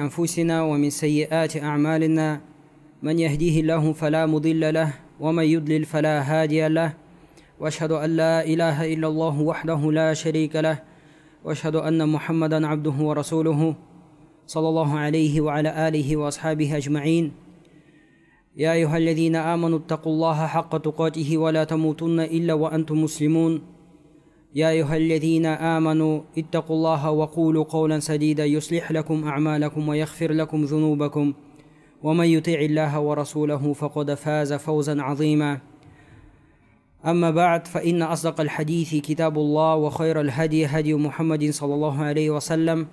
أنفسنا ومن سيئات أعمالنا من يهديه الله فلا مضل له ومن يضلل فلا هادي له وأشهد أن لا إله إلا الله وحده لا شريك له وأشهد أن محمدا عبده ورسوله صلى الله عليه وعلى آله وأصحابه أجمعين. يا أيها الذين آمنوا اتقوا الله حق تقاته ولا تموتن إلا وأنتم مسلمون. يا أيها الذين آمنوا اتقوا الله وقولوا قولا سديدا يصلح لكم أعمالكم ويغفر لكم ذنوبكم ومن يطع الله ورسوله فقد فاز فوزا عظيما. أما بعد، فإن أصدق الحديث كتاب الله وخير الهدي هدي محمد صلى الله عليه وسلم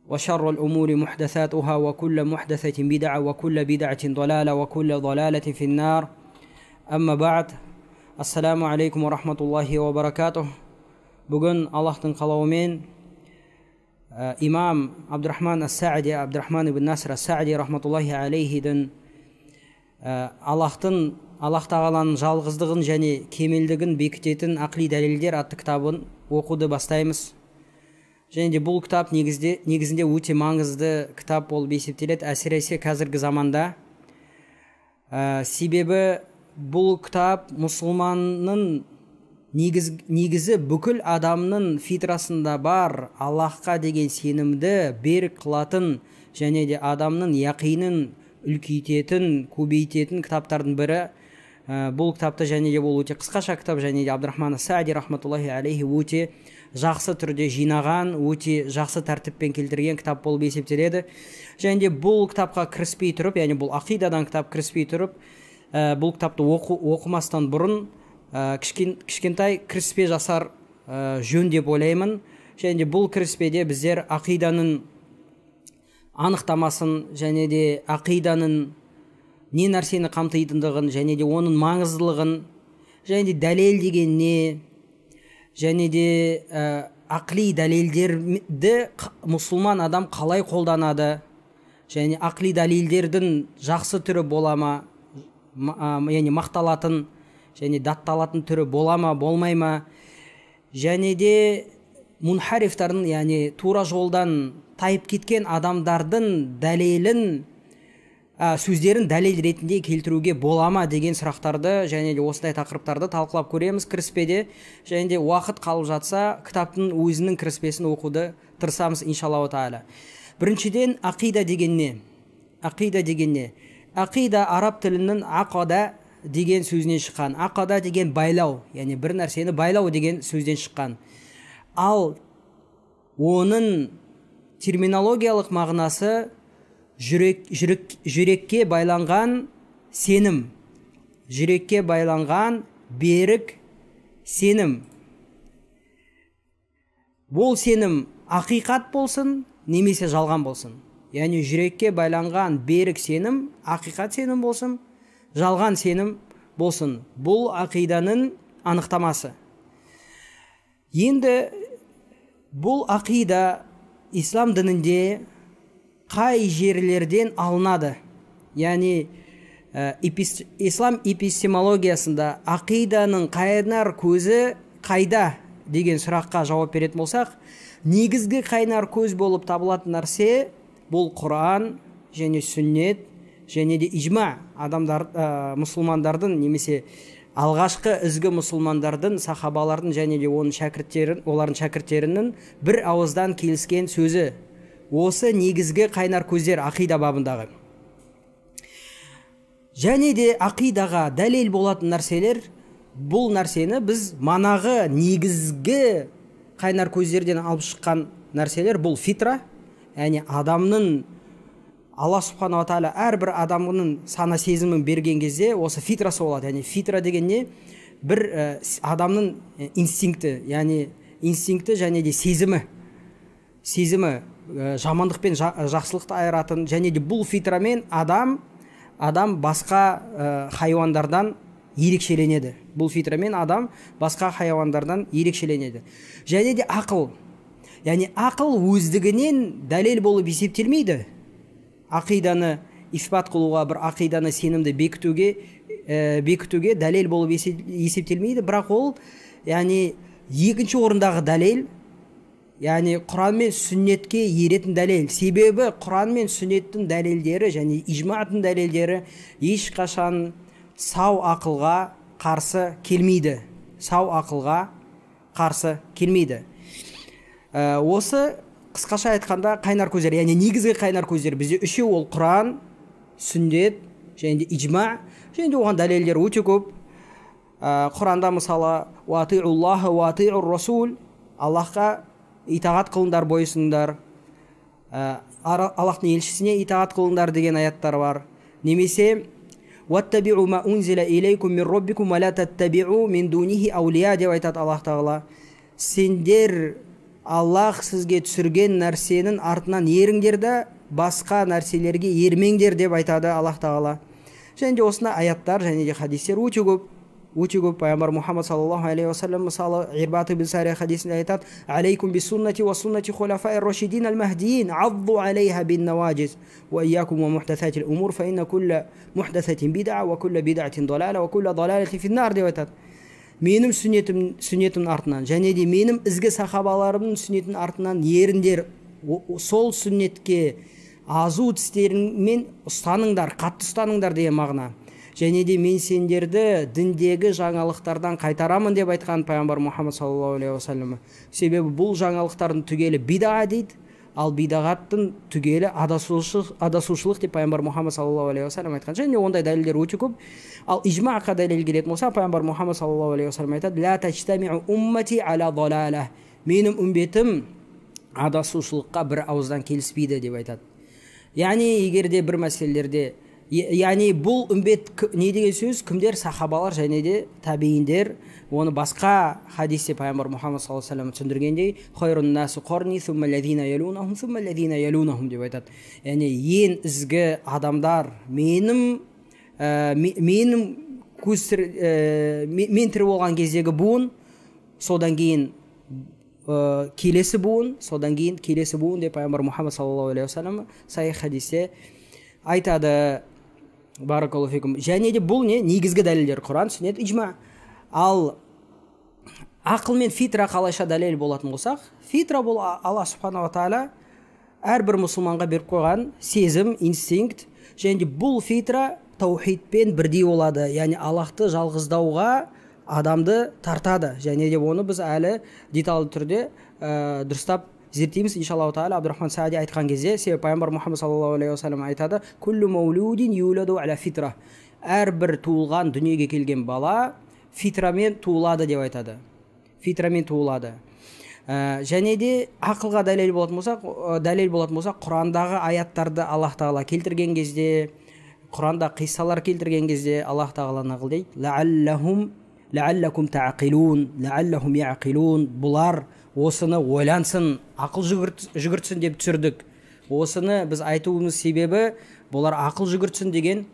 وشر الأمور محدثاتها وكل محدثة بدعة وكل بدعة ضلالة وكل ضلالة في النار. أما بعد، ассаламу алейкум ва рахматуллахи ва баракатух. Бүгін Аллахтың қалауымен имам Абдурахман ас-Саади, Абдурахман ибн Наср ас-Саади рахматуллахи алейхидің Аллах тағаланың жалғыздығын және кемелдігін бекітетін ақли дәлелдер атты кітабын оқуды бастаймыз. Және де бұл кітап негізінде өте маңызды кітап болып есептеледі, әсіресе қазіргі заманда. Себебі бұл кітап мұсылманның негізі бүкіл адамның фитрасында бар Аллахқа деген сенімді берік қылатын және де адамның яқинын үлкейтетін, көбейтетін кітаптардың бірі. Бұл кітапты және де бұл өте қысқаша кітап, және де Абдурахман ас-Саади рахматуллахи алейхи өте жақсы түрде жинаған, өте жақсы тәртіппен келтірген кітап болып есептеледі. Және де бұл кітапқа кіріспей тұрып, яғни бұл ақидадан кітап кіріспей тұрып, бұл кітапты оқымастан бұрын кішкентай кіріспе жасар жөн деп ойлаймын. Және де бұл кіріспеде біздер ақиданың анықтамасын және де ақиданың не нәрсені қамтитындығын және де оның маңыздылығын, және де дәлел деген не, және де ақли дәлелдерді мұсылман адам қалай қолданады, және ақли дәлелдердің жақсы түрі бола ма, яғни мақталатын және датталатын түрі бола ма, болмай ма, және де мунхарифтардың, яғни тура жолдан тайып кеткен адамдардың дәлелін, сөздерін дәлел ретінде келтіруге бола ма деген сұрақтарды және де осындай тақырыптарды талқылап көреміз кіріспеде. Және де уақыт қалып жатса, кітаптың өзінің кіріспесін оқуды тырысамыз иншаллаху тағала. Біріншіден, ақида деген не? Ақида деген не? Ақида араб тілінің ақада деген сөзінен шыққан. Ақада деген байлау, яғни бір нәрсені байлау деген сөзден шыққан. Ал оның терминологиялық мағынасы жүрекке байланған сенім, жүрекке байланған берік сенім. Бұл сенім ақиқат болсын, немесе жалған болсын. Яғни жүрекке байланған берік сенім, ақиқат сенім болсын, жалған сенім болсын. Бұл ақиданың анықтамасы. Енді бұл ақида ислам дінінде қай жерлерден алынады? Яғни ислам эпистемологиясында ақиданың қайнар көзі қайда деген сұраққа жауап беретін болсақ, негізгі қайнар көз болып табылатын нәрсе бұл Құран және сүннет және де ижма, адамдар, мұсылмандардың немесе алғашқы ізгі мұсылмандардың, сахабалардың және де олардың шәкірттерінің бір ауыздан келіскен сөзі. Осы негізгі қайнар көздер ақида бабындағы. Және де ақидаға дәлел болатын нәрселер, бұл нәрсені біз манағы негізгі қайнар көздерден алып шыққан нәрселер, бұл фитра, яғни адамның, Алла субхана ва тағала әрбір адамның сана сезімін берген кезде осы фитрасы болады. Яғни фитра деген не? Бір адамның инстинкті, яғни инстинкті және де сезімі, жамандық пен жақсылықты айыратын, және де бұл фитрамен адам басқа хайуандардан ерекшеленеді. Бұл фитрамен адам басқа хайуандардан ерекшеленеді. Және де ақыл. Яғни ақыл өздігінен дәлел болып есептелмейді. Ақиданы исбат қылуға, бір ақиданы сенімді бекітуге дәлел болып есептелмейді. Бірақ ол, яғни екінші орындағы дәлел, яғни Құран мен сүннетке еретін дәлел. Себебі Құран мен сүннеттің дәлелдері және ижманың дәлелдері ешқашан сау ақылға қарсы келмейді. Сау ақылға қарсы келмейді. Осы қысқаша айтқанда қайнар көздер, яғни негізгі қайнар көздер бізде үшеу, ол Құран, сүннет және де ижма, және де оған дәлелдер өте көп. Құранда мысалы уатиуллаха уатиур расул, Аллахқа итағат қылыңдар, бойысыңдар, Аллахтың елшісіне итағат қылыңдар деген аяттар бар. Немесе уаттабиу ма унзила илейкум мин роббикум ва ла таттабиу мин дунихи аулия деп айтады Аллах Тағала. Сендер Аллах сізге түсірген нәрсенің артынан еріңдерді, басқа нәрселерге ермеңдер деп айтады Аллах Тағала. Және де осына аяттар және де хадистер өте көп. Пайғамбар Мұхаммад саллаллаху алейхи ва саллям мысалы Ирбат ибн Сария хадисінде айтады: "Алейкум бисуннати ва суннати хулафаи рашидин аль-махдиин, адду алейха бин наваджиз, ва iyyakum ва мухдасатил умур, фа инна кулла мухдасатин бид'a ва кулла бид'атин далала ва кулла далалатин фин-нар" деп айтады. Менің сүннетім артынан және де менің ізгі сахабаларымның сүннетінің артынан еріндер, сол сүннетке азу тістеріңмен ұстаныңдар, қатты ұстаныңдар деген мағына. Және де мен сендерді діндегі жаңалықтардан қайтарамын деп айтқан пайғамбар Мұхаммад саллаллаху алейхи ва саллям. Себебі бұл жаңалықтардың түгелі бид'a дейді, ал бидағаттың түгелі адасушылық деп пайғамбар Мұхаммад саллаллаху алейхи ва саллям айтқан. Және ондай дәлелдер өте көп. Ал ижмаға дәлел келетін болса, пайғамбар Мұхаммад саллаллаху алейхи ва саллям айтады: "Ла тажтамиу уммати аля далала", менің үмбетім адасушылыққа бір ауыздан келіспейді деп айтады. Яғни егерде бір мәселелерде, яғни бұл үмбет не деген сөз? Кімдер? Сахабалар және де табииндер. Оны басқа хадисте пайғамбар Мұхаммад саллаллаху алейхи ва саллям түсіндіргендей: "Хайрун насу қарни, сумма лазина ялунахум, сумма лазина ялунахум" деп айтады. Яғни ең ізгі адамдар мен тірі болған кездегі буын, содан кейін келесі буын, содан кейін келесі буын деп пайғамбар Мұхаммад саллаллаху алейхи ва саллям сахих хадисте айтады. Баракаллаху фикум. Және де бұл не? Негізгі дәлелдер Құран, сүннет, ижма. Ал ақыл мен фитра қалайша дәлел болатын болсақ, фитра бұл Алла субханала тағала әрбір мұсылманға беріп қойған сезім, инстинкт. Және де бұл фитра таухидпен бірдей болады. Яғни Аллахты жалғыздауға адамды тартады. Және де оны біз әлі деталды түрде дұрыстап зерттейміз, иншаллаху тағала. Абдурахман Саади айтқан кезде, себебі пайғамбар Мұхаммад саллаллаху алейхи ва саллям айтады: "Куллу маулудин юладу аля фитра", әрбір туылған, дүниеге келген бала фитрамен туылады деп айтады. Фитрамен туылады. Және де ақылға дәлел болатын болсақ, Құрандағы аяттарды Аллах Тағала келтірген кезде, Құранда қиссалар келтірген кезде Аллах Тағала нақыл дейді: "Лааллакум таақилун, лааллахум яақилун", бұлар осыны ойлансын, ақыл жүгіртсін деп түсірдік. Осыны біз айтуымыз себебі бұлар ақыл жүгіртсін деген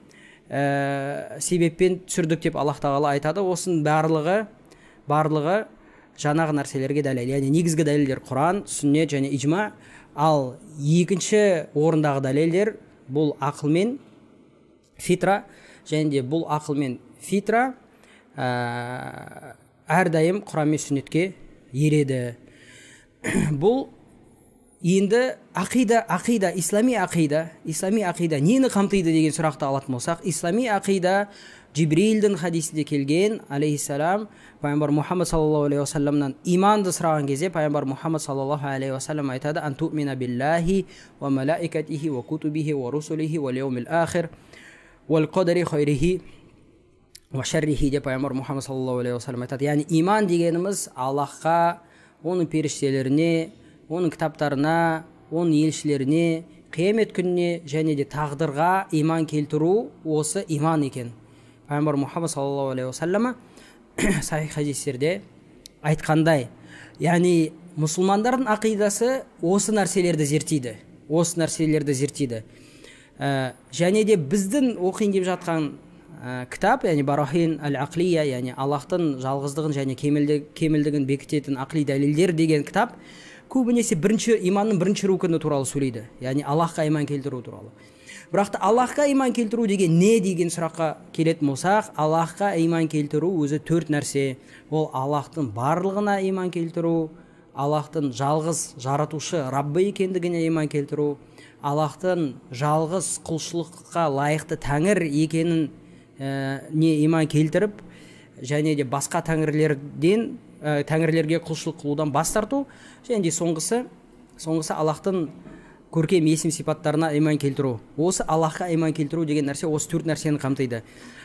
себеппен түсірдік деп Аллах Тағала айтады. Осының барлығы жаңағы нәрселерге дәлел. Яғни негізгі дәлелдер Құран, сүннет және ижма. Ал екінші орындағы дәлелдер бұл ақыл мен фитра. Және де бұл ақыл мен фитра әрдайым Құран мен сүннетке ереді. Бұл енді ақида, ислами ақида нені қамтиды деген сұрақты алатын болсақ, ислами ақида Жибрилдің хадисінде келген, алейхиссалам, пайғамбар Мұхаммад саллаллаху алейхи ва салламнан иманды сұраған кезде, пайғамбар Мұхаммад саллаллаху алейхи ва саллам айтады: "Ан ту'мина биллахи ва малаикатихи ва кутубихи ва русулихи ва яумил ахир ва қадри хайрихи ва шаррихи" деп пайғамбар Мұхаммад саллаллаху алейхи ва саллам айтады. Яғни иман дегеніміз Аллахқа, оның періштелеріне, оның кітаптарына, оның елшілеріне, қиямет күніне және де тағдырға иман келтіру, осы иман екен. Пайғамбар Мұхаммад саллаллаху алейхи ва саллама сахих хадистерде айтқандай, яғни мұсылмандардың ақидасы осы нәрселерді зерттейді. Және де біздің оқиын деп жатқан кітап, яғни Барахин аль-Ақлия, яғни Аллахтың жалғыздығын және кемелдігін бекітетін ақли дәлелдер деген кітап көбінесе иманның бірінші рукыны туралы сөйлейді, яғни Аллахқа иман келтіру туралы. Бірақ та Аллахқа иман келтіру деген не деген сұраққа келетін болсақ, Аллахқа иман келтіру өзі төрт нәрсе. Ол Аллахтың барлығына иман келтіру, Аллахтың жалғыз жаратушы Раббы екендігіне иман келтіру, Аллахтың жалғыз құлшылыққа лайықты тәңір екенін не иман келтіріп, және де басқа тәңірлерге құлшылық қылудан бас тарту, және де соңғысы Аллахтың көркем есім сипаттарына иман келтіру. Осы Аллахқа иман келтіру деген нәрсе осы 4 нәрсені қамтиды.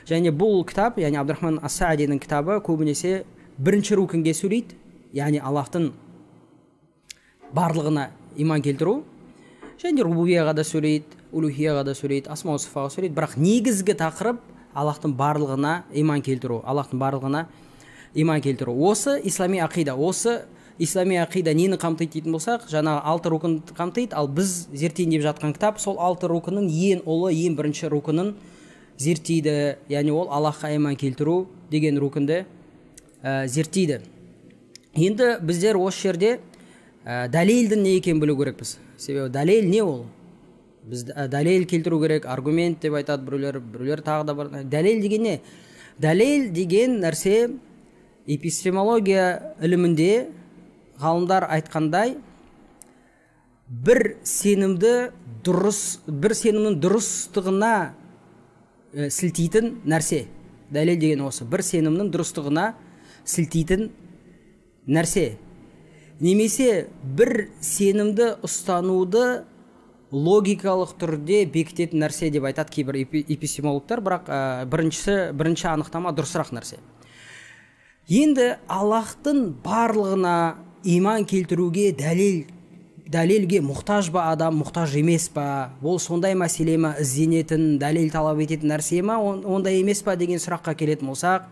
Және бұл кітап, яғни Абдурахман ас-Саадидің кітабы көбінесе бірінші рукінге сөйлейді, яғни Аллахтың барлығына иман келтіру, және рубубияға да сөйлейді, улухияға да сөйлейді, асма сифатқа сөйлейді, бірақ негізгі тақырып Аллахтың барлығына иман келтіру, Осы ислами ақида. Осы ислами ақида нені қамтиды дейтін болсақ, жаңағы 6 рукын қамтиды, ал біз зерттейін деп жатқан кітап сол 6 рукының ең ұлы, ең бірінші рукынын зерттейді. Яғни ол Аллахқа иман келтіру деген рукынды зерттейді. Енді біздер осы жерде дәлелдің не екенін білу керекпіз. Себебі дәлел не ол? Біз дәлел келтіру керек, аргумент деп айтады біреулер тағы да бар. Дәлел деген не? Дәлел деген нәрсе эпистемология ілімінде ғалымдар айтқандай, бір сенімнің дұрыстығына сілтейтін нәрсе. Дәлел деген осы. Бір сенімнің дұрыстығына сілтейтін нәрсе. Немесе бір сенімді ұстануды логикалық түрде бекітетін нәрсе деп айтады кейбір эпистемологтар, бірақ бірінші анықтама дұрысырақ нәрсе. Енді Аллахтың барлығына иман келтіруге дәлелге мұқтаж ба адам, мұқтаж емес па, ол сондай мәселе ма, ізденетін, дәлел талап ететін нәрсе ма, ондай емес па деген сұраққа келетін болсақ,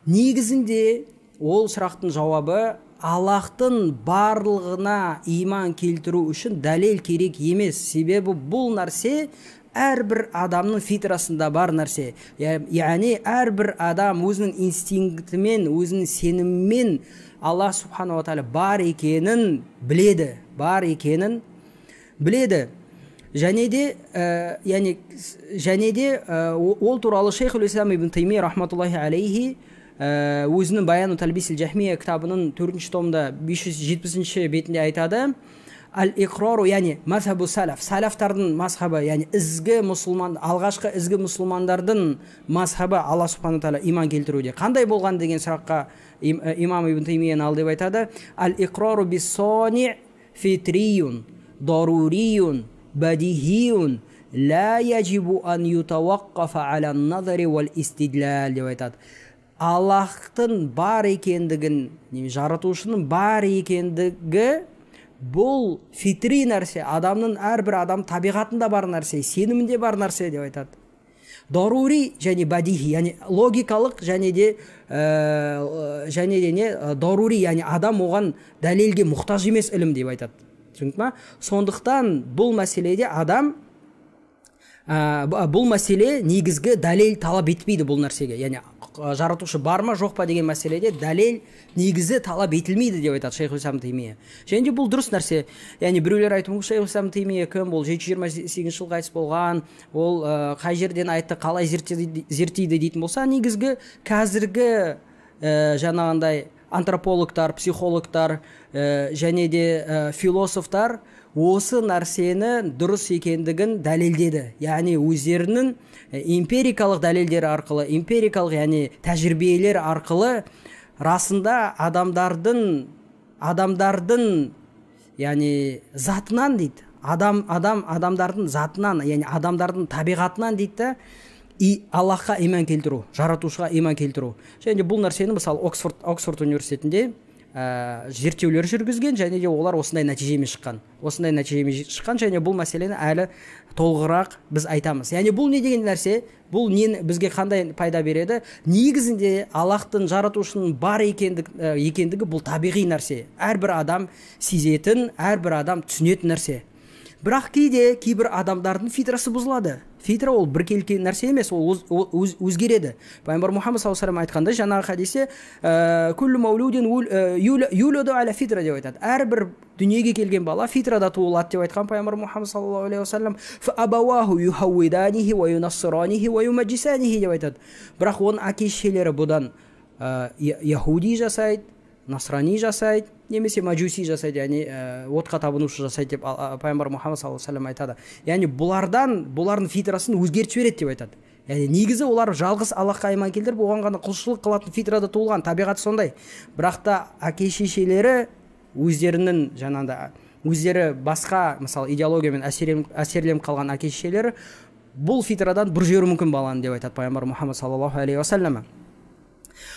негізінде ол сұрақтың жауабы Аллахтың барлығына иман келтіру үшін дәлел керек емес. Себебі бұл нәрсе әрбір адамның фитрасында бар нәрсе. Яғни әрбір адам өзінің инстинктімен, өзінің сеніммен Аллах субхана ва тағала бар екенін біледі. Және де ол туралы Шейхул Ислам ибн Таймия рахматуллахи алейхи өзінің Баяну Талбисил Джахмия кітабының 4-ші томда 570-ші бетінде айтады: Ал-иқрару, яғни мазхабу салаф, салафтардың мазхабы, яғни алғашқы ізгі мұсылмандардың мазхабы Алла субхана тағала иман келтіруде. Қандай болған деген сұраққа имам ибн Таймияны ал деп айтады: Ал-иқрару бис-сони' фитриюн, даруриюн, бадихиюн, ла яджибу ан ютаваққафа аля назари вал истидлал деп айтады. Аллахтың бар екендігін, жаратушының бар екендігі бұл фитри нәрсе, адамның әрбір адам табиғатында бар нәрсе, сенімінде бар нәрсе деп айтады. Дарури және бадихи, яғни логикалық және де дарури, яғни адам оған дәлелге мұқтаж емес ілім деп айтады. Түсіндің ме? Сондықтан бұл мәселеде бұл мәселе негізгі дәлел талап етпейді бұл нәрсеге. Яғни жаратушы бар ма жоқ па деген мәселеде дәлел негізі талап етілмейді деп айтады Шейхул Ислам Таймия. Және бұл дұрыс нәрсе. Яғни біреулер айтуы мүмкін, Шейхул Ислам Таймия кім? Ол 728 жыл қайтыс болған. Ол қай жерден айтты, қалай зерттейді дейтін болса, негізгі қазіргі жаңағындай антропологтар, психологтар және де философтар осы нәрсені дұрыс екендігін дәлелдеді. Яғни өздерінің эмпирикалық дәлелдері арқылы, эмпирикалық яғни тәжірибелер арқылы расында адамдардың яғни затынан дейді. Адамдардың затынан, яғни адамдардың табиғатынан дейді, Аллахқа иман келтіру, жаратушыға иман келтіру. Және бұл нәрсені мысалы Оксфорд университетінде зерттеулер жүргізген, және де олар осындай нәтижемен шыққан. Және бұл мәселені әлі толығырақ біз айтамыз. Яғни бұл не деген нәрсе? Бұл бізге қандай пайда береді? Негізінде Аллахтың жаратушының бар екендігі бұл табиғи нәрсе. Әрбір адам сезетін, әрбір адам түсінетін нәрсе. Бірақ кейбір адамдардың фитрасы бұзылады. Фитра ол біркелкі нәрсе емес, ол өзгереді. Пайғамбар Мұхаммад саллаллаху алейхи айтқанда, жаңағы хадисте күллі маулудин юладу аля фитра деп айтады. Әрбір дүниеге келген бала фитрада туылады деп айтқан Пайғамбар Мұхаммад саллаллаху алейхи вассалам. Фабауаху юхауиданихи ва юнассаранихи ва юмаджисанихи деп айтады. Бірақ оның әке-шешелері бұдан яхуди жасайды, насрани жасайды, немесе маджуси жасайды, яғни отқа табынушы жасайды деп пайғамбар Мұхаммад саллаллаху алейхи ва саллям айтады. Яғни бұлардың фитрасын өзгертіп жібереді деп айтады. Яғни негізі олар жалғыз Аллахқа иман келтіріп, оған ғана құлшылық қылатын фитрада туылған, табиғаты сондай. Бірақ та әке шешелері өздерінің өздері басқа, мысалы идеологиямен әсерленіп қалған әке шешелері бұл фитрадан бұр жіберуі мүмкін баланы деп айтады пайғамбар Мұхаммад саллаллаху алейхи ва саллям.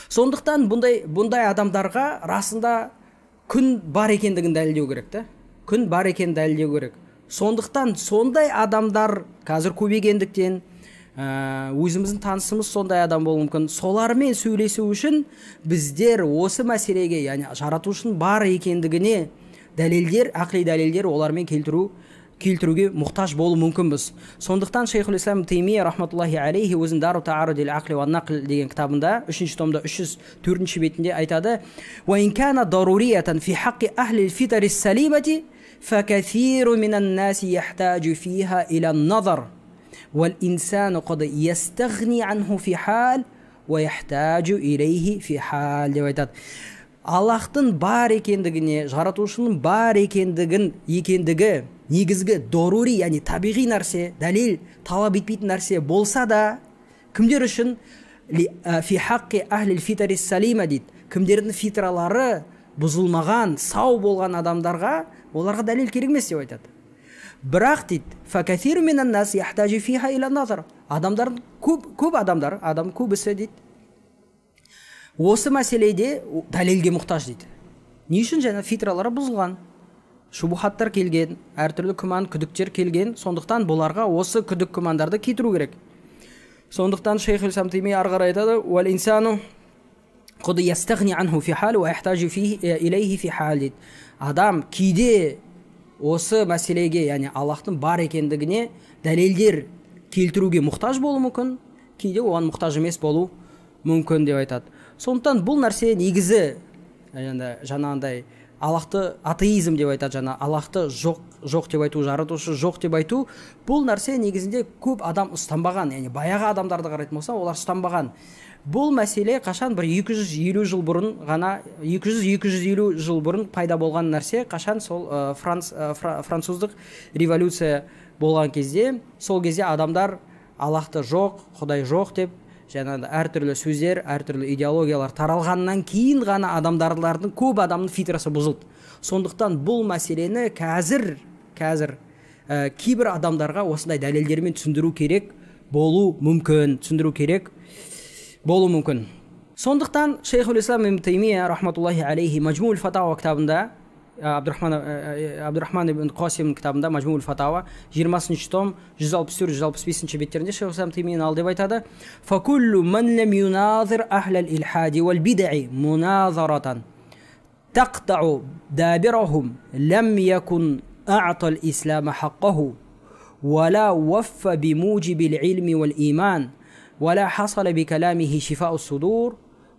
Сондықтан бұндай адамдарға расында күн бар екендігін дәлелдеу керек та. Күн бар екенін дәлелдеу керек. Сондықтан сондай адамдар қазір көбейгендіктен өзіміздің танысымыз сондай адам болуы мүмкін. Солармен сөйлесу үшін біздер осы мәселеге, яғни жаратушының бар екендігіне дәлелдер, ақли дәлелдер олармен келтіруге мұқтаж болу мүмкінбіз. Сондықтан Шейхул Ислам Таймия рахматуллахи алейхи өзінің Дару Таарудил Ақли ва Нақл деген кітабында 3-ші томда 304-ші бетінде айтады: "Ва ин кана дарурияттан фи хаққи ахли фитри салимати факасиру минан наси яхтажу фиха иля назар вал инсану қад ястағни анху фи хал ва яхтажу илейхи фи хал" деп айтады. Аллахтың бар екендігіне, жаратушының бар екендігі негізгі дорури, яғни табиғи нәрсе, дәлел талап етпейтін нәрсе болса да, кімдер үшін фи хаққи ахлил фитри салима дейді, кімдердің фитралары бұзылмаған, сау болған адамдарға оларға дәлел керек емес деп айтады. Бірақ дейді, факасиру минан нас яхтажу фиха иля назар, адамдар адам көбісі дейді осы мәселеде дәлелге мұқтаж дейді. Не үшін? Жаңа фитралары бұзылған, шубухаттар келген, әртүрлі күмән, күдіктер келген, сондықтан бұларға осы күдік күмәндарды кетіру керек. Сондықтан Шейхул Ислам Таймия ары қарай айтады: "Уал инсану қад ястағни анху фи хал ва яхтажу илейхи фи хал" дейді. Адам кейде осы мәселеге, яғни Аллахтың бар екендігіне дәлелдер келтіруге мұқтаж болуы мүмкін, кейде оған мұқтаж емес болу мүмкін деп айтады. Сондықтан бұл нәрсе негізі жаңағындай Аллахты атеизм деп айтады, Аллахты жоқ деп айту, жаратушы жоқ деп айту, бұл нәрсе негізінде көп адам ұстанбаған, яғни баяғы адамдарды қарайтын болса, олар ұстанбаған. Бұл мәселе қашан бір 250 жыл бұрын ғана, 200-250 жыл бұрын пайда болған нәрсе, қашан сол француздық революция болған кезде, сол кезде адамдар Аллахты жоқ, Құдай жоқ деп әртүрлі сөздер, әртүрлі идеологиялар таралғаннан кейін ғана көп адамның фитрасы бұзылды. Сондықтан бұл мәселені қазір кейбір адамдарға осындай дәлелдермен түсіндіру керек болу мүмкін. Сондықтан Шейхул Ислам ибн Таймия рахматуллахи алейхи Маджмуул Фатауа кітабында, Абдурахман ибн Қасим кітабында Маджмуул Фатауа 20-ші том 164-165 беттерінде Шейхул Ислам Таймия ал деп айтады: "Факуллу ман лам юназир ахлал илхади вал бид'i муназарatan тaqta'u дабирахум лам якун а'та al-ислам хаққаху ولا وفى بموجب العلم والإيمان ولا حصل بكلامه شفاء الصدور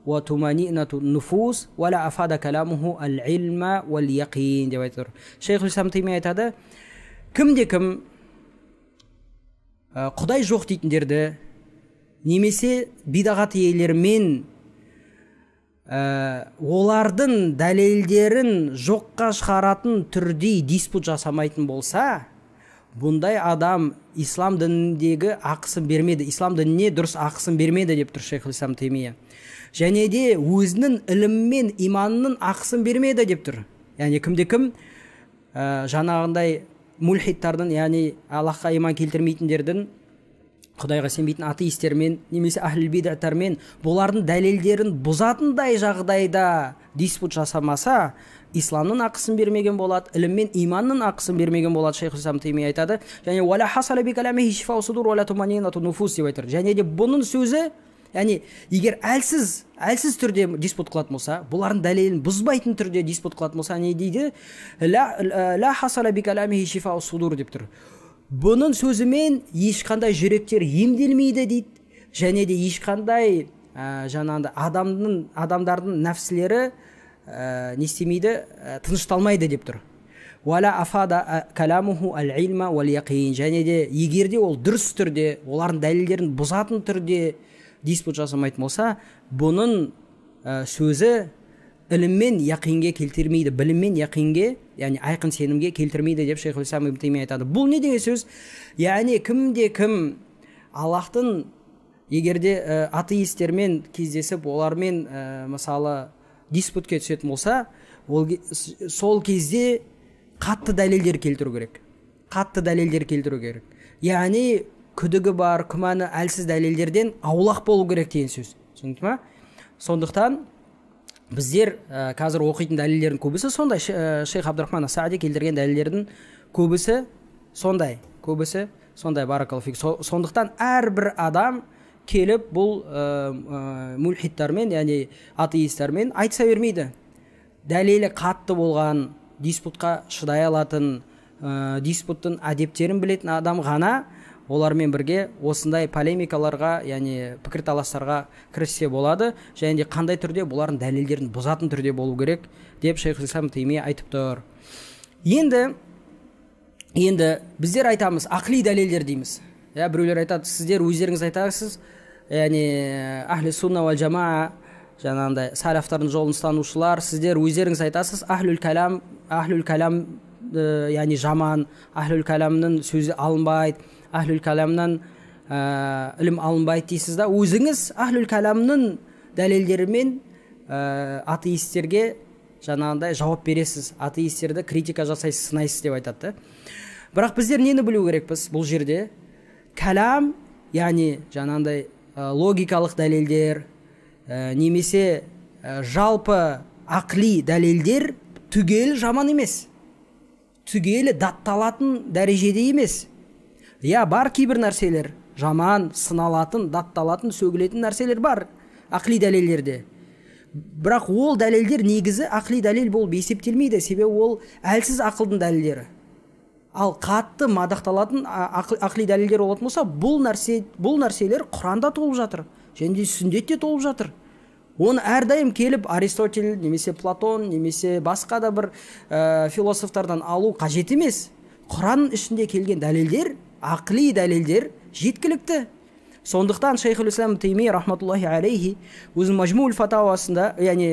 وطمأنينة النفوس ولا أفاد كلامه العلم واليقين" деп айтыр. Шейхул Ислам Таймия айтады: кімде-кім Құдай жоқ дейтіндерді немесе бидағат иелерімен олардың дәлелдерін жоққа шығаратын түрде диспут жасамайтын болса, бұндай адам ислам дініндегі ақысын бермеді, ислам дініне дұрыс ақысын бермеді деп тұр Шейхул Ислам Таймия. Және де өзінің іліммен иманының ақысын бермеді деп тұр. Яғни кімде-кім жаңағындай мульхидтардың, яғни Аллахқа иман келтірмейтіндердің, Құдайға сенбейтін атеистермен немесе ахлил бид'аттармен бұлардың дәлелдерін бұзатындай жағдайда диспут жасамаса, исламның ақысын бермеген болады, іліммен иманның ақысын бермеген болады. Шейхул Ислам Таймия айтады. Және уала хасала би каламихи шифау судур уала туманинату нуфус деп айтыр. Және де бұның сөзі, яғни егер әлсіз түрде диспут қылатын болса, бұлардың дәлелін бұзбайтын түрде диспут қылатын болса, не дейді? Ла хасала би каламихи шифау судур деп тұр. Бұның сөзімен ешқандай жүректер емделмейді дейді. Және де ешқандай адамдардың нәпсілері не істемейді, тынышталмайды деп тұр. Уала афада каламуху ал-илма вал-яқин. Және де егерде ол дұрыс түрде, олардың дәлелдерін бұзатын түрде диспут жасамайтын болса, бұның сөзі іліммен яқинге келтірмейді, біліммен яқинге, яғни айқын сенімге келтірмейді деп Шейхул Ислам ибн Таймия айтады. Бұл не деген сөз? Яғни кімде кім Аллахтың егерде атеистермен кездесіп, олармен мысалы диспутке түсетін болса, сол кезде қатты дәлелдер келтіру керек. Қатты дәлелдер келтіру керек. Яғни күдігі бар, күмәні әлсіз дәлелдерден аулақ болу керек деген сөз. Түсінді ме? Сондықтан біздер қазір оқитын дәлелдердің көбісі сондай. Шейх Абдурахман ас-Саади келтірген дәлелдердің көбісі сондай. Баракаллаху фик. Сондықтан әрбір адам келіп бұл мульхидтармен, яғни атеистермен айтыса бермейді. Дәлелі қатты болған, диспутқа шыдай алатын, диспуттың әдептерін білетін адам ғана олармен бірге осындай полемикаларға, яғни пікірталастарға кіріссе болады, және де қандай түрде бұлардың дәлелдерін бұзатын түрде болу керек деп Шейхул Ислам Таймия айтып тұр. Енді біздер айтамыз, ақли дәлелдер дейміз. Біреулер айтады, сіздер өздеріңіз айтасыз, яғни ахли сунна вал жамаа, жаңағындай салафтардың жолын ұстанушылар, сіздер өздеріңіз айтасыз, ахлюл калам, яғни жаман, ахлюл каламның сөзі алынбайды, ахлюл каламнан ілім алынбайды дейсіз да. Өзіңіз ахлюл каламның дәлелдерімен атеистерге жаңағындай жауап бересіз, атеистерді критика жасайсыз, сынайсыз деп айтады. Бірақ біздер нені білу керекпіз бұл жерде? Калам, яғни жаңағындай логикалық дәлелдер, немесе жалпы ақли дәлелдер түгелі жаман емес, түгелі датталатын дәрежеде емес. Бар кейбір нәрселер жаман, сыналатын, датталатын, сөгілетін нәрселер бар ақли дәлелдерде. Бірақ ол дәлелдер негізі ақли дәлел болып есептелмейді, себебі ол әлсіз ақылдың дәлелдері. Ал қатты мадақталатын ақли дәлелдер болатын болса, бұл нәрселер Құранда толып жатыр, және де сүннетте толып жатыр. Оны әрдайым келіп Аристотель, немесе Платон, немесе басқа да бір философтардан алу қажет емес. Құранның ішінде келген дәлелдер, ақли дәлелдер жеткілікті. Сондықтан Шейхул Ислам Таймия рахматуллахи алейхи өзінің Мажмуул фатауасында, яғни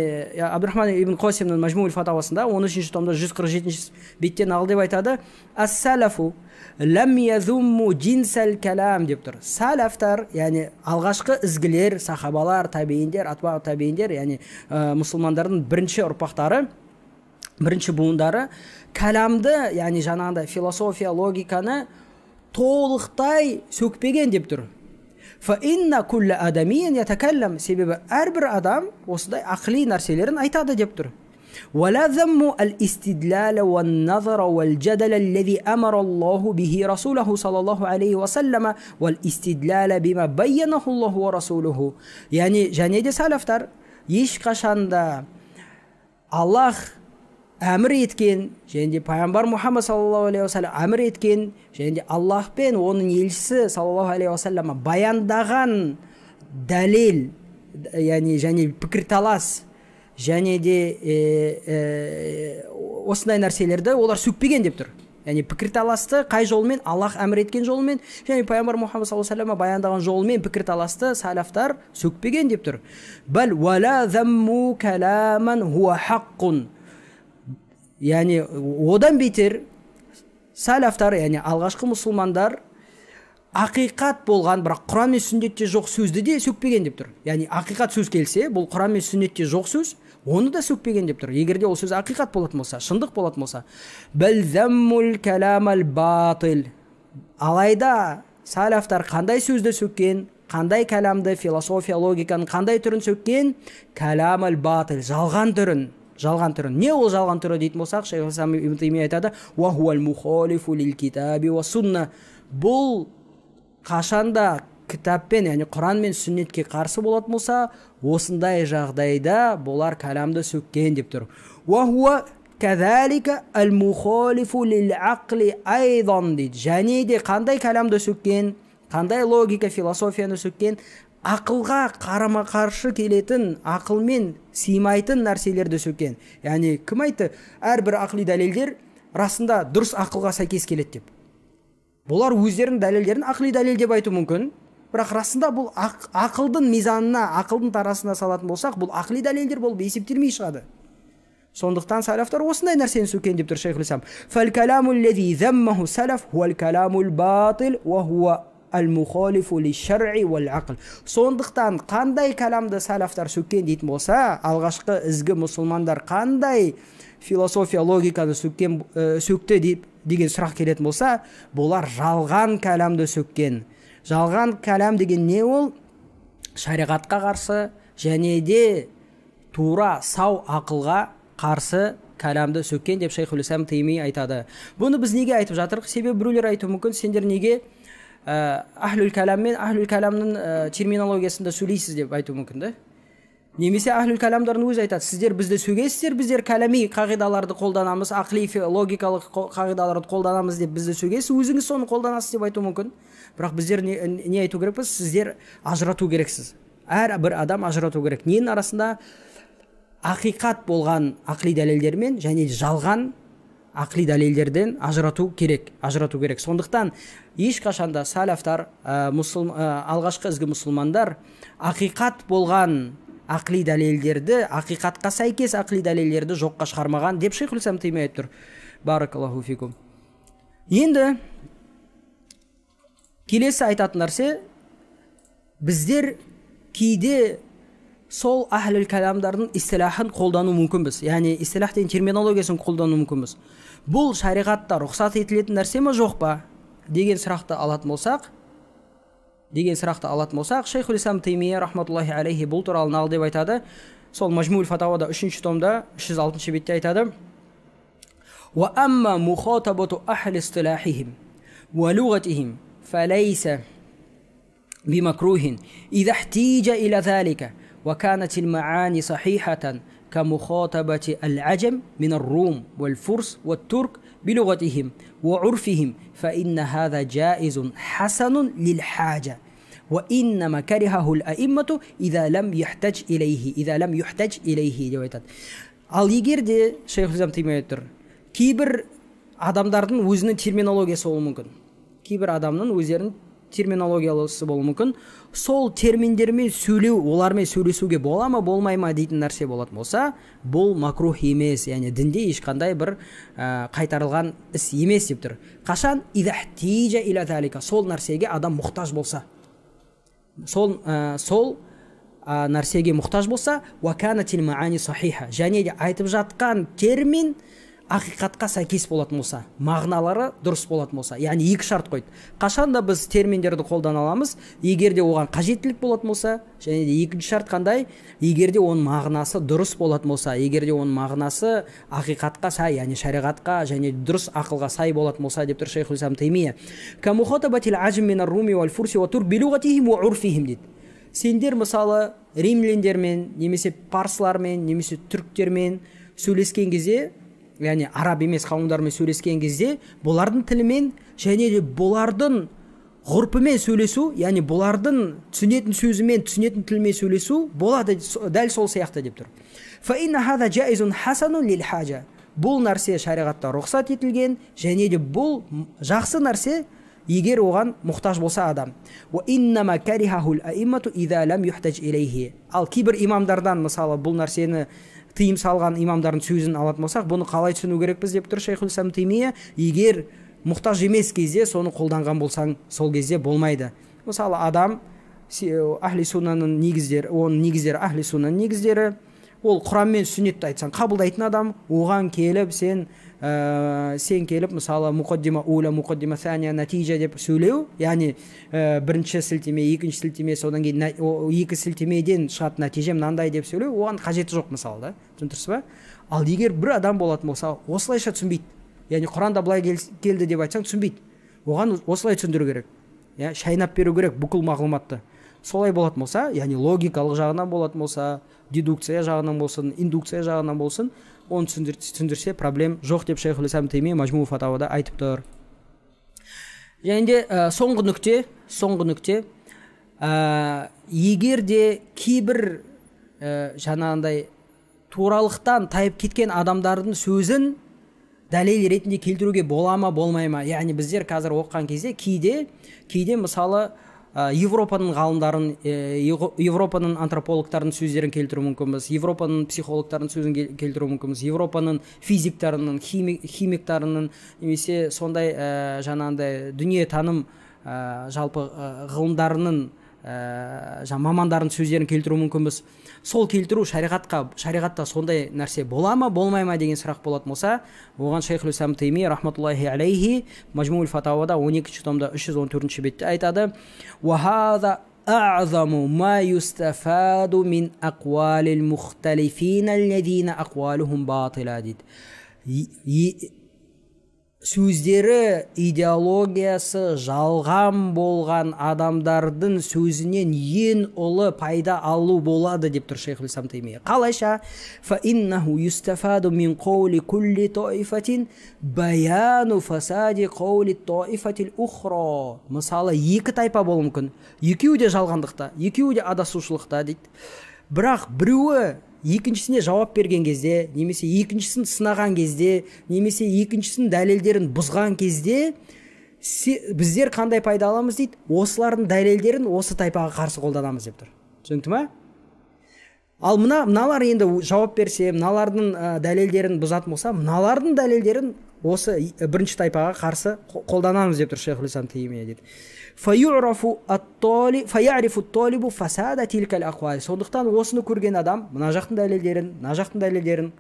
Абдурахман ибн Қосимның Мажмуул фатауасында 13-ші томда 147-ші беттен ал деп айтады: «Ас-салафу лам язумму джинсал калам» деп тұр. Салафтар, яғни алғашқы ізгілер, сахабалар, табииндер, атбау табииндер, яғни мұсылмандардың бірінші ұрпақтары, бірінші буындары каламды, яғни жаңағындай философия, логиканы толықтай сөкпеген деп тұр. Фаинна кулла адамиен ятакаллам, себебі әрбір адам осындай ақли нәрселерін айтады деп тұр. ولا ذم الاستدلال والنظر والجدل الذي أمر الله به رسوله صلى الله عليه وسلم والاستدلال بما بينه الله ورسوله. يعني және де салафтар ешқашанда Аллах әмір еткен, және де пайғамбар Мұхаммад саллаллаху алейхи уассалам әмір еткен, және де Аллах пен оның елшісі саллаллаху алейхи уассалам баяндаған дәлел, яғни және пікірталас, және де осындай нәрселерді олар сөкпеген деп тұр. Яғни пікірталасты қай жолмен? Аллах әмір еткен жолмен, және пайғамбар Мұхаммад саллаллаху алейхи уассалам баяндаған жолмен пікірталасты салафтар сөкпеген деп тұр. Бәл вала замму каламан хуа хаққун. Яғни одан бетер салафтар, яғни алғашқы мұсылмандар ақиқат болған, бірақ Құран мен сүннетте жоқ сөзді де сөкпеген деп тұр. Яғни ақиқат сөз келсе, бұл Құран мен сүннетте жоқ сөз, оны да сөкпеген деп тұр. Егер де ол сөз ақиқат болатын болса, шындық болатын болса. Бәлзаммул каламал батил. Алайда салафтар қандай сөзді сөккен, қандай каламды, философия, логиканың қандай түрін сөккен? Каламал батил, жалған түрін. Не ол жалған түрі дейтін болсақ, Шейхул Ислам ибн Таймия айтады: «Ва хуал мухалифу лил китаби ва сунна». Бұл қашанда кітаппен, яғни Құран мен сүннетке қарсы болатын болса, осындай жағдайда бұлар каламды сөккен деп тұр. «Ва хуа кәзалика ал мухалифу лил ақли айдан» дейді. Және де қандай каламды сөккен, қандай логика, философияны сөккен? Ақылға қарама қаршы келетін, ақылмен сыймайтын нәрселерді сөккен. Яғни кім айтты? Әрбір ақли дәлелдер расында дұрыс ақылға сәйкес келеді деп. Бұлар өздерінің дәлелдерін ақли дәлел деп айту мүмкін, бірақ расында бұл ақылдың мизанына, ақылдың тарасына салатын болсақ, бұл ақли дәлелдер болып есептелмей шығады. Сондықтан салафтар осындай нәрсені сөккен деп тұр шейхул ислам. Фал каламу ллази заммаху салаф хуал каламул батил ва хуа ал мухалифу лиш-шар'i вал ақл. Сондықтан қандай каламды салафтар сөккен дейтін болса, алғашқы ізгі мұсылмандар қандай философия, логиканы сөкті деген сұрақ келетін болса, бұлар жалған каламды сөккен. Жалған калам деген не ол? Шариғатқа қарсы және де тура сау ақылға қарсы каламды сөккен деп шейхул ислам Тайми айтады. Бұны біз неге айтып жатырық? Себебі біреулер айтуы мүмкін, сендер неге ахлюл калам мен ахлюл каламның терминологиясында сөйлейсіз деп айтуы мүмкін да? Немесе ахлюл каламдардың өзі айтады, сіздер бізді сөйлейсіздер, біздер калами қағидаларды қолданамыз, ақли логикалық қағидаларды қолданамыз деп бізді сөйлейсіз, өзіңіз соны қолданасыз деп айтуы мүмкін. Бірақ біздер не айту керекпіз? Сіздер ажырату керексіз. Әр бір адам ажырату керек. Ненің арасында ақиқат болған ақли дәлелдермен және жалған ақли дәлелдерден ажырату керек. Сондықтан ешқашанда салафтар, алғашқы ізгі мұсылмандар ақиқат болған ақли дәлелдерді, ақиқатқа сәйкес ақли дәлелдерді жоққа шығармаған деп шейхул ислам Тайми айтып тұр. Баракаллаху фикум. Енді келесі айтатын нәрсе, біздер кейде сол ахлюл каламдардың истилахын қолдану мүмкінбіз. Яғни истилах деген терминологиясын қолдану мүмкінбіз. Бұл шариғатта рұқсат етілетін нәрсе ме жоқ па деген сұрақты алатын болсақ, шейхул ислам Таймия рахматуллахи алейхи бұл туралы мынау деп айтады. Сол Мажмуул фатауада 3-ші томда 306-ші бетте айтады: "Ва амма мухатабату ахли истилахихим ва лугатихим фалейса бимакрухин иза ихтиджа иля залика ва канат аль-маани сахихатан كمخاطبة العجم من الروم والفرس والترك بلغتهم وعرفهم فإن هذا جائز حسن للحاجة وإنما كرهه الأئمة إذا لم يحتج إليه деп айтады. Ал егер де шейхул ислам Тайми айтыр, кейбір адамдардың өзінің терминологиясы болуы мүмкін. Кейбір адамның өздерінің терминологиясы болуы мүмкін. Сол терминдермен сөйлеу, олармен сөйлесуге бола ма, болмай ма дейтін нәрсе болатын болса, бұл макрух емес, яғни дінде ешқандай бір қайтарылған іс емес деп тұр. Қашан? Идахтижа иля залика, сол нәрсеге адам мұқтаж болса. Сол нәрсеге мұқтаж болса, ва канатил маани сахиха, және де айтып жатқан термин ақиқатқа сәйкес болатын болса, мағыналары дұрыс болатын болса, яғни екі шарт қойды. Қашанда біз терминдерді қолдана аламыз, егер де оған қажеттілік болатын болса, және де екінші шарт қандай? Егер де оның мағынасы дұрыс болатын болса, егер де оның мағынасы ақиқатқа сай, яғни шариғатқа және дұрыс ақылға сай болатын болса деп тұр шейхул ислам Таймия. Камухатабатил ажм минар руми вал фурси ва тур билугатихим ва урфихим дейді. Сендер мысалы римляндермен, немесе парсылармен, немесе түріктермен сөйлескен кезде, яғни араб емес қауымдармен сөйлескен кезде, бұлардың тілімен және де бұлардың ғұрпымен сөйлесу, яғни бұлардың түсінетін сөзімен, түсінетін тілмен сөйлесу болады, дәл сол сияқты деп тұр. Фа инна хаза джаизун хасанун лил хажа. Бұл нәрсе шариғатта рұқсат етілген және де бұл жақсы нәрсе, егер оған мұқтаж болса адам. Ва иннама карихахул аиммату иза лам юхтаж илейхи. Ал кейбір имамдардан мысалы бұл нәрсені тыйым салған имамдардың сөзін алатын болсақ, бұны қалай түсіну керекпіз деп тұр шейхул ислам Таймия. Егер мұқтаж емес кезде соны қолданған болсаң, сол кезде болмайды. Мысалы адам ахли суннаның негіздері, оның негіздері ахли суннаның негіздері, ол Құран мен сүннетті айтсаң қабылдайтын адам, оған келіп сен келіп мысалы мұқаддима ула, мұқаддима сәния, нәтиже деп сөйлеу, яғни бірінші сілтеме, екінші сілтеме, содан кейін екі сілтемеден шығатын нәтиже мынандай деп сөйлеу, оған қажеті жоқ мысалы да, түсіндірсіз ба? Ал егер бір адам болатын болса, осылайша түсінбейді, яғни Құранда былай келді деп айтсаң түсінбейді, оған осылай түсіндіру керек, шайнап беру керек бүкіл мағлұматты. Солай болатын болса, яғни логикалық жағынан болатын болса, дедукция жағынан болсын, индукция жағынан болсын, оны түсіндірсе проблем жоқ деп шейхул ислам Таймия Мажмуул фатауада айтып тұр. Және де соңғы нүкте, егер де кейбір жаңағындай туралықтан тайып кеткен адамдардың сөзін дәлел ретінде келтіруге бола ма, болмай ма? Яғни біздер қазір оқыған кезде кейде мысалы Европаның ғалымдарын, Европаның антропологтарының сөздерін келтіру мүмкінбіз, Европаның психологтарының сөзін келтіру мүмкінбіз, Европаның физиктерінің, химиктарының, немесе сондай жаңағындай дүниетаным жалпы ғылымдарының мамандардың сөздерін келтіру мүмкінбіз. Сол келтіру шариғатта сондай нәрсе бола ма, болмай ма деген сұрақ болатын болса, оған шейх ибн Таймия рахматуллахи алейхи Мажмуул фатауада 12-ші томда 314-ші бетте айтады: "Ва أعظم ما يستفاد من أقوال المختلفين الذين أقوالهم باطلة" дейді. Сөздері, идеологиясы жалған болған адамдардың сөзінен ең ұлы пайда алу болады деп тұр шейх ибн Таймия. Қалайша? فَإِنَّهُ يُسْتَفَادُ مِنْ قَوْلِ كُلِّ طَائِفَةٍ بَيَانُ فَسَادِ قَوْلِ الطَّائِفَةِ الْأُخْرَى. Мысалы, екі тайпа болуы мүмкін. Екеуі де жалғандықта, екеуі де адасушылықта дейді. Бірақ біреуі екіншісіне жауап берген кезде, немесе екіншісін сынаған кезде, немесе екіншісінің дәлелдерін бұзған кезде, біздер қандай пайда аламыз дейді? Осылардың дәлелдерін осы тайпаға қарсы қолданамыз деп тұр. Түсінікті ме? Ал мыналар енді жауап берсе, мыналардың дәлелдерін бұзатын болса, мыналардың дәлелдерін осы бірінші тайпаға қарсы қолданамыз деп тұр шейх ибн Таймия дейді. فَيَعْرِفُ الطَّالِبُ فَسَادَ تِلْكَ الْأَقْوَالِ. Сондықтан осыны көрген адам мына жақтың дәлелдерін,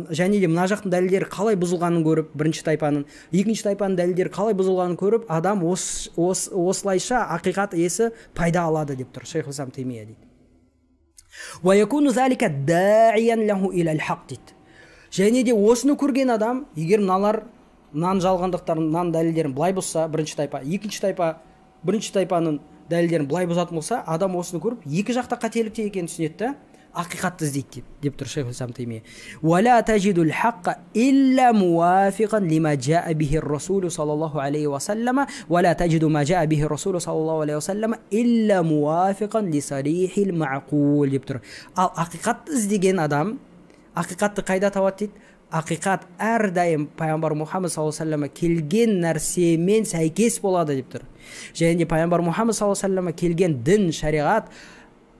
және де мына жақтың дәлелдері қалай бұзылғанын көріп, бірінші тайпаның, екінші тайпаның дәлелдері қалай бұзылғанын көріп, адам осылайша ақиқат есі пайда алады деп тұр шейх ибн Таймия дейді. وَيَكُونُ ذَلِكَ دَاعِيًا لَهُ إِلَى الْحَقِّ дейді. Және де осыны көрген адам, егер мынаның жалғандықтарын, мынаның дәлелдерін былай бұзса, бірінші тайпа, екінші тайпа, бірінші тайпаның дәлелдерін былай бұзатын болса, адам осыны көріп, екі жақта қателікте екенін түсінеді, ақиқатты іздейді деп тұр шейх ибн Таймия. وَلَا تَجِدُ الْحَقَّ إِلَّا مُوَافِقًا لِمَا جَاءَ بِهِ الرَّسُولُ صلى الله عليه وسلم ولا تجد ما جاء به الرسول صلى الله عليه وسلم إلا موافقا لصريح المعقول деп тұр. Ал ақиқатты іздеген адам ақиқатты қайда табады дейді? Ақиқат әрдайым пайғамбар Мұхаммед саллаллаху алейхи ва саллям келген нәрсемен сәйкес болады деп тұр. Және де пайғамбар Мұхаммед саллаллаху алейхи ва саллям келген дін, шариғат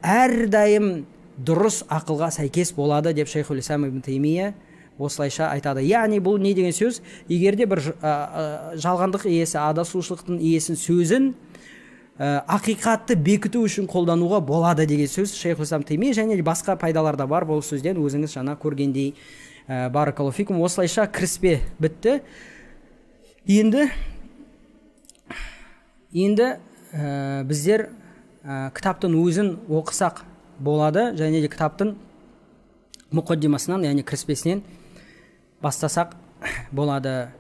әрдайым дұрыс ақылға сәйкес болады деп шейх ибн Таймия осылайша айтады. Яғни бұл не деген сөз? Егерде бір жалғандық иесі, адасушылықтың иесінің сөзін ақиқатты бекіту үшін қолдануға болады деген сөз шейх ибн Таймия, және де басқа пайдалар да бар бұл сөзден, өзіңіз жаңа көргендей. Баракаллаху фикум. Осылайша кіріспе бітті. Енді біздер кітаптың өзін оқысақ болады, және де кітаптың мұқаддимасынан, яғни кіріспесінен бастасақ болады.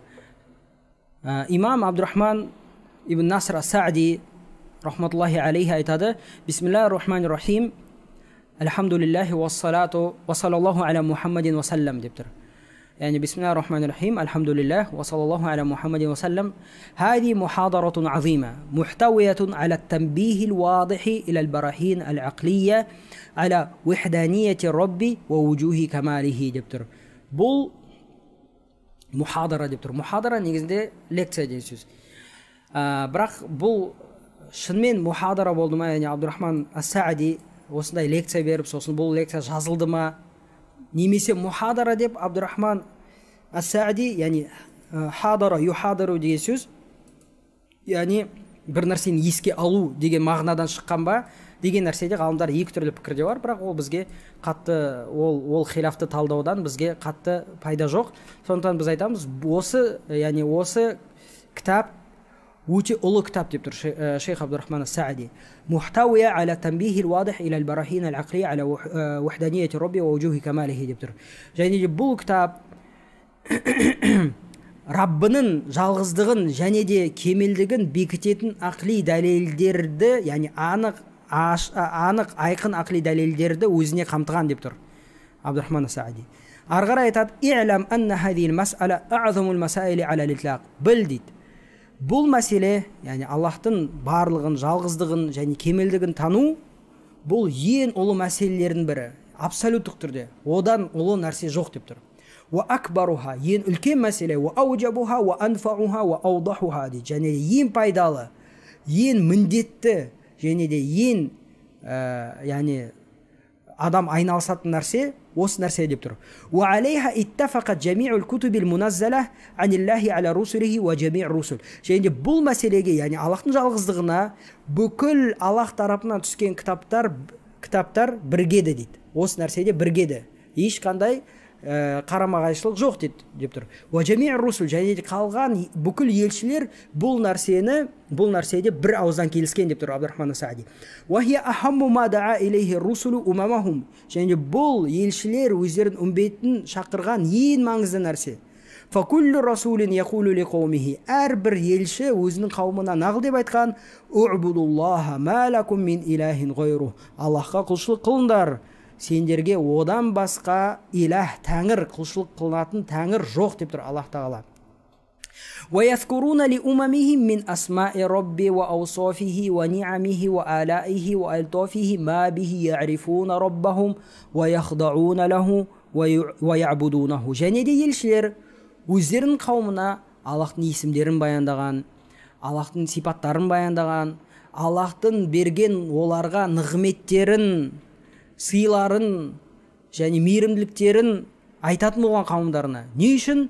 Имам Абдурахман ибн Наср ас-Саади рахматуллахи алейхи айтады: Бисмиллахир-рахманир-рахим, Алхамдулиллахи вассалату вассалаллаху аля Мухаммадин вассалям деп тұр. Яғни бисмиллахир-рахманир-рахим, Алхамдулиллах вассалаллаху аля Мухаммадин вассалям. Хади мухадаратун азима, мухтавиятун аля танбихил вадихи иля аль-барахин аль-aqliyya аля вихданияти Рабби ва вужухи камалихи деп тұр. Бұл мухадара деп тұр. Мухадара негізінде лекция деген сөз. Бірақ бұл шынымен мухадара болды ма? Яғни Абдурахман ас-Саади осындай лекция беріп, сосын бұл лекция жазылды ма? Немесе мухадара деп Абдурахман ас-Саади, яғни хадара, юхадару деген сөз, яғни бір нәрсені еске алу деген мағынадан шыққан ба деген нәрседе ғалымдар екі түрлі пікірде бар, бірақ ол бізге қатты, ол хилафты талдаудан бізге қатты пайда жоқ. Сондықтан біз айтамыз, осы кітап өте ұлы кітап деп тұр шейх Абдурахман ас-Саади. Мухтауия аля танбихил вадих иля аль-барахин аль-aqliyya аля вахданияти Рабби ва вужухи камалихи деп тұр. Және де бұл кітап Раббының жалғыздығын және де кемелдігін бекітетін ақли дәлелдерді, яғни анық айқын ақли дәлелдерді өзіне қамтыған деп тұр Абдурахман ас-Саади. Ары қарай айтады: "И'лам анна хазил мас'ала а'замул масаили аля ал-итлaq." Біл дейді, бұл мәселе, яғни Аллахтың барлығын, жалғыздығын және кемелдігін тану, бұл ең ұлы мәселелердің бірі, абсолюттік түрде. Одан ұлы нәрсе жоқ деп тұр. Ва акбаруха, ең үлкен мәселе, ва аужабуха ва анфауха ва аудахуха дейді. Және ең пайдалы, ең міндетті және де ең яғни адам айналысатын нәрсе осы нәрсе деп тұр. وعليها اتفقت جميع الكتب المنزلة عن الله على رسله وجميع الرسل. және де бұл мәселеге, яғни Аллахтың жалғыздығына бүкіл Аллах тарапынан түскен кітаптар біргеді дейді. Осы нәрседе біргеді. Ешқандай қарама-қайшылық жоқ деп тұр. وجميع الرسل, және де қалған бүкіл елшілер бұл нәрседе бір ауыздан келіскен деп тұр Абдурахман ас-Саади. وهي أهم ما دعا إليه الرسل أممهم. және де бұл елшілер өздерінің үмбетін шақырған ең маңызды нәрсе. فكل رسول يقول لقومه, әрбір елші өзінің қауымына нағыл деп айтқан: اعبدوا الله ما لكم من إله غيره. Аллахқа құлшылық қылыңдар, сендерге одан басқа илах, тәңір, құлшылық қылынатын тәңір жоқ деп тұр Аллах тағала. ويذكرون لأممهم من أسماء ربه وأوصافه ونعمه وآلائه وألطافه ما به يعرفون ربهم ويخضعون له ويعبدونه. және де елшілер өздерінің қауымына Аллахтың есімдерін баяндаған, Аллахтың сипаттарын баяндаған, Аллахтың берген оларға нығметтерін, сыйларын және мейірімділіктерін айтатын болған қауымдарына. Не үшін?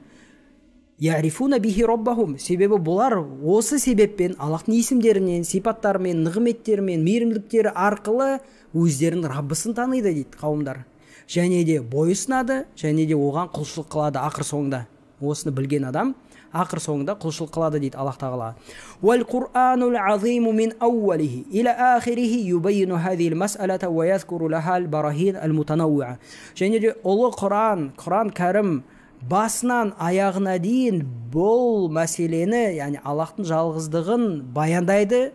Ярифуна бихи роббахум. Себебі бұлар осы себеппен Аллахтың есімдерінен, сипаттарымен, нығметтерімен, мейірімділіктері арқылы өздерінің Раббысын таниды дейді қауымдар. Және де бойұсынады, және де оған құлшылық қылады ақыр соңында. Осыны білген адам ақыр соңында құлшылық қылады дейді Аллах тағала. وَالْقُرْآنُ الْعَظِيمُ مِنْ أَوَّلِهِ إِلَى آخِرِهِ يُبَيِّنُ هذه المسألة ويذكر لها البراهين المتنوعة. және де ұлы Құран кәрім басынан аяғына дейін бұл мәселені, яғни Аллахтың жалғыздығын баяндайды,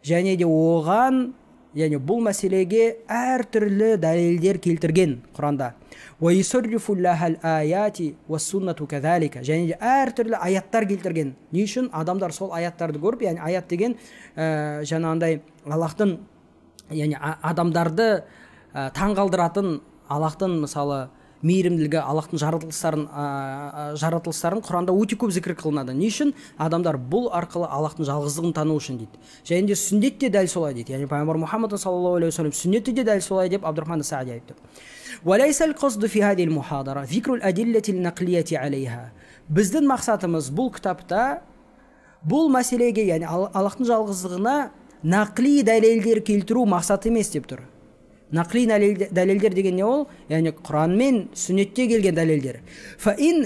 және де оған, яғни бұл мәселеге әртүрлі дәлелдер келтірген Құранда. وَيُصَرِّفُ لَهَا الْآيَاتِ وَالسُّنَّةُ كَذَلِكَ. және де әртүрлі аяттар келтірген. Не үшін? Адамдар сол аяттарды көріп, яғни аят деген жаңағындай Аллахтың, яғни адамдарды таңғалдыратын, Аллахтың мысалы мейірімділігі, Аллахтың жаратылыстарын Құранда өте көп зікір қылынады. Не үшін? Адамдар бұл арқылы Аллахтың жалғыздығын тану үшін дейді. және де сүннет те дәл солай дейді. Яғни пайғамбар Мұхаммад саллаллаху алейхи ва саллям сүннеті де дәл солай деп Абдурахман ас-Саади айтты. وليس القصد في هذه المحاضرة ذكر الأدلة النقلية عليها. Біздің мақсатымыз бұл кітапта бұл мәселеге, яғни Аллахтың жалғыздығына нақли дәлелдер келтіру мақсат емес деп тұр. Нақли дәлелдер деген не ол? Яғни Құран мен сүннетте келген дәлелдер.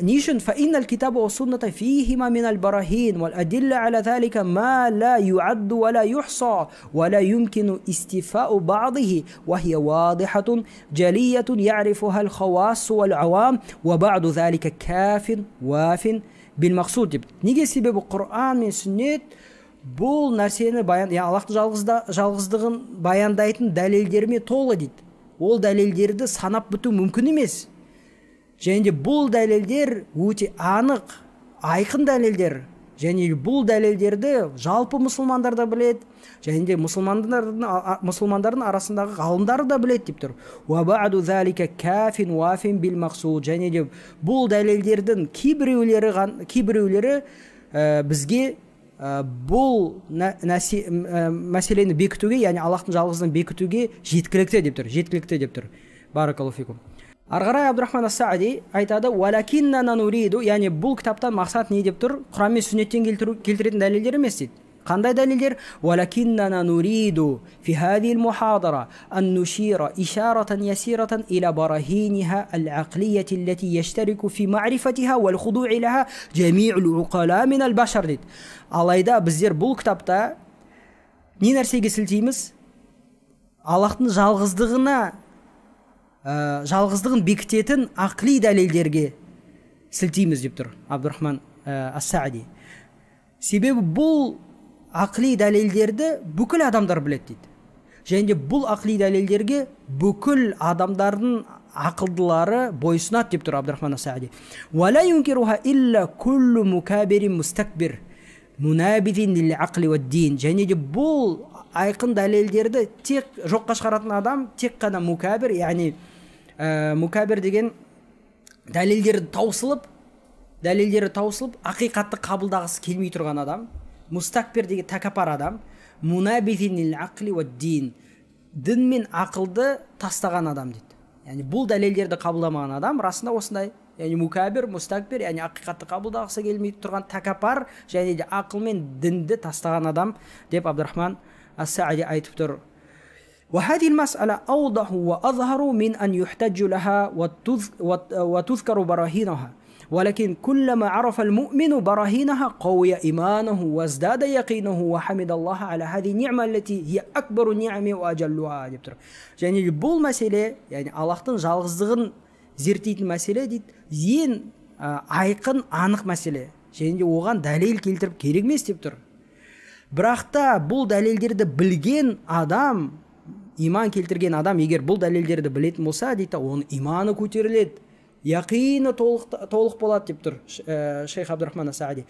Нишін? فإن الكتاب والسنة فيهما من البراهين والأدلة على ذلك ما لا يعد ولا يحصى ولا يمكن استيفاء بعضه وهي واضحة جلية يعرفها الخواص والعوام وبعد ذلك كاف واف بالمقصود. неге? себебі Құран мен сүннет бұл нәрсені Аллахтың жалғыздығын баяндайтын дәлелдермен толы дейді. Ол дәлелдерді санап біту мүмкін емес. және де бұл дәлелдер өте анық, айқын дәлелдер. және бұл дәлелдерді жалпы мұсылмандар да біледі, және де мұсылмандардың арасындағы ғалымдары да біледі деп тұр. وَبَعْدُ ذَلِكَ كَافٍ وَافٍ بِالْمَقْصُودِ. және де бұл дәлелдердің кейбіреулері бізге бұл мәселені бекітуге, яғни Аллахтың жалғыздығын бекітуге жеткілікті деп тұр. Баракаллаху фикум. Арғарай Абдурахман ас-Саади айтады: "Валакиннана нуриду", яғни бұл кітаптан мақсат не деп тұр? Құран мен сүннеттен келтіретін дәлелдер емес дейді. Қандай дәлелдер? "Валакиннана нуриду фи хадиhi al-muhadara an nushira isharatan yasiratan ila barahiniha al-aqliyyah allati yashtariku fi ma'rifatiha wal khudu'i laha jami'ul uqala min al-bashar." дейді. Алайда біздер бұл кітапта не нәрсеге сілтейміз? Аллахтың жалғыздығын бекітетін ақли дәлелдерге сілтейміз деп тұр Абдурахман ас-Саади. Себебі бұл ақли дәлелдерді бүкіл адамдар біледі дейді. және де бұл ақли дәлелдерге бүкіл адамдардың ақылдылары бойсынады деп тұр Абдурахман ас-Саади. وَلَا يُنْكِرُهَا إِلَّا كُلُّ مُكَابِرٍ مُسْتَكْبِرٍ مُنَابِذٍ لِلْعَقْلِ وَالدِّينِ. және де бұл айқын дәлелдерді тек жоққа шығаратын адам тек қана мукабир, яғни мукабир деген дәлелдері таусылып, ақиқатты қабылдағысы келмей тұрған адам. Мустакбир деген тәкаппар адам. мунабитинил ақли ва дин, дін мен ақылды тастаған адам дейді. Яғни бұл дәлелдерді қабылдамаған адам расында осындай, яғни мукабир, мустакбир, яғни ақиқатты қабылдағысы келмейді тұрған тәкаппар және де ақыл мен дінді тастаған адам деп Абдурахман ас-Саади айтып тұр. وهذه المسألة أوضح وأظهر من أن يحتج لها وتذكر براهينها، ولكن كلما عرف المؤمن براهينها قوي إيمانه وازداد يقينه وحمد الله على هذه النعمة التي هي أكبر النعم وأجلها деп тұр. Және бұл мәселе, яғни Аллахтың жалғыздығын зерттейтін мәселе дейді, ең айқын, анық мәселе. Және де оған дәлел келтіріп керек емес деп тұр. Бірақ та бұл дәлелдерді білген адам, иман келтірген адам, егер бұл дәлелдерді білетін болса, дейді, оның иманы көтеріледі, яқины толық болады деп тұр шейх Абдурахман ас-Саади.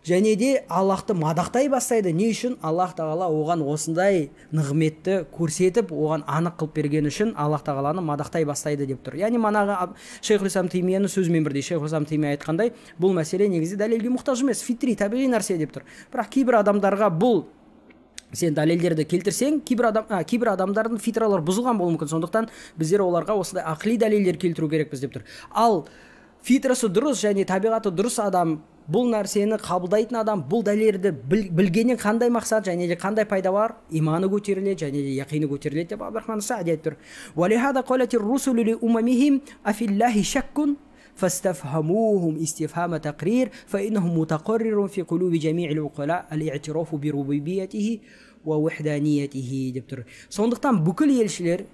Және де Аллахты мадақтай бастайды. Не үшін? Аллах тағала оған осындай нығметті көрсетіп, оған анық қылып берген үшін Аллах тағаланы мадақтай бастайды деп тұр. Яғни манағы Шейхул Ислам Теймияның сөзімен бірдей, Шейхул Ислам Теймия айтқандай, бұл мәселе негізі дәлелге мұқтаж емес, фитри, табиғи нәрсе деп тұр. Бірақ кейбір адамдарға бұл, сен дәлелдерді келтірсең, кейбір адамдардың фитралар бұзылған болуы мүмкін. Сондықтан біздер оларға осындай ақли дәлелдер келтіру керекпіз деп тұр. Ал фитрасы дұрыс және табиғаты дұрыс адам, бұл нәрсені қабылдайтын адам, бұл дәлелдерді білгеннен қандай мақсат және де қандай пайда бар? Иманы көтеріледі және де яқины көтеріледі деп Абдурахман ас-Саади айтып тұр. وَلِهَذَا قَالَتِ الرُّسُلُ لِأُمَمِهِمْ أَفِي اللَّهِ شَكٌّ فاستفهموهم استفهام تقرير فإنه متقرر في قلوب جميع العقلاء الاعتراف بربوبيته ووحدانيته деп тұр. Сондықтан бүкіл елшілер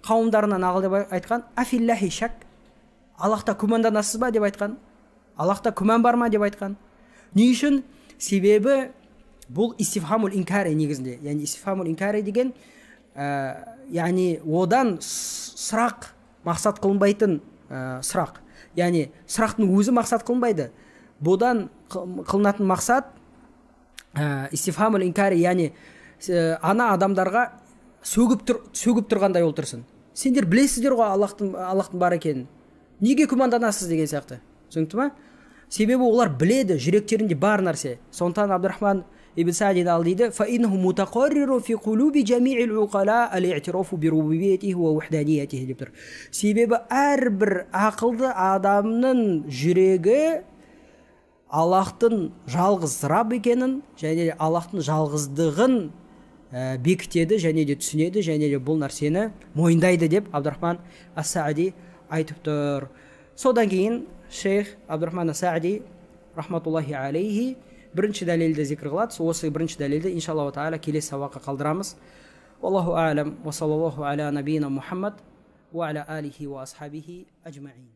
қауымдарына нағыл деп айтқан, афиллахи шак, Аллахта күмәнданасыз ба деп айтқан, Аллахта күмән бар ма деп айтқан. Не үшін? Себебі бұл истифхамул инкари негізінде. Яғни истифхамул инкари деген, яғни одан сұрақ мақсат қылынбайтын сұрақ. Яғни сұрақтың өзі мақсат қылынбайды. Бұдан қылынатын мақсат истифхамул инкари, яғни ана адамдарға сөгіп тұрғандай отырсын. Сендер білесіздер ғой Аллахтың бар екенін. Неге күмәнданасыз деген сияқты. Түсінікті ме? Себебі олар біледі, жүректерінде бар нәрсе. Сондықтан Абдурахман ибн Саади ал дейді, فَإِنَّهُ مُتَقَرِّرٌ فِي قُلُوبِ جَمِيعِ الْعُقَلَاءِ الْإِعْتِرَافُ بِرُبُوبِيَّتِهِ وَوَحْدَانِيَّتِهِ деп тұр. Себебі әрбір ақылды адамның жүрегі Аллахтың жалғыз Рабб екенін және де Аллахтың жалғыздығын бекітеді және де түсінеді және де бұл нәрсені мойындайды деп Абдурахман ас-Саади айтып тұр. Содан кейін шейх Абдурахман ас-Саади рахматуллахи алейхи бірінші дәлелді зикр қылады. Осы бірінші дәлелді иншаллаху тағала келесі сабаққа қалдырамыз. Аллаху а'лам ва саллаллаху аля набийина Мухаммад ва аля алихи ва асхабихи ажмаин.